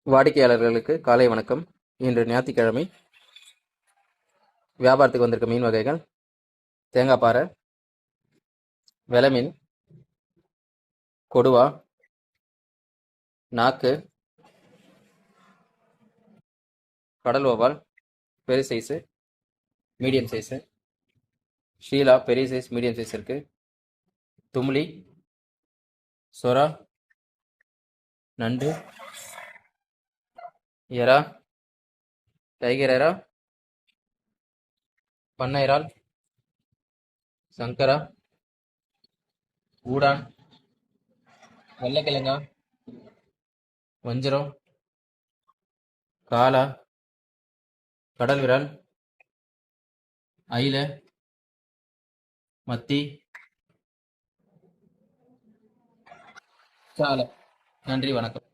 வாடிக்கையாளர்களுக்கு காலை வணக்கம். இன்று ஞாயிற்றுக்கிழமை. வியாபாரத்துக்கு வந்திருக்க மீன் வகைகள்: தேங்காய் பாறை, வெலை மீன், கொடுவா, நாக்கு, கடல் வவ்வால் பெரிய சைஸு, மீடியம் சைஸு, ஷீலா பெரிய சைஸ், மீடியம் சைஸ் இருக்கு, தும்ளி, சொரா, நண்டு, எறா, டைகர் எறா, பண்ணை இறால், சங்கரா, ஊடான், வெள்ளைக்கிழங்கா, வஞ்சரம், காலா, கடல் விரால், அயிலை, மத்தி, சாலை. நன்றி, வணக்கம்.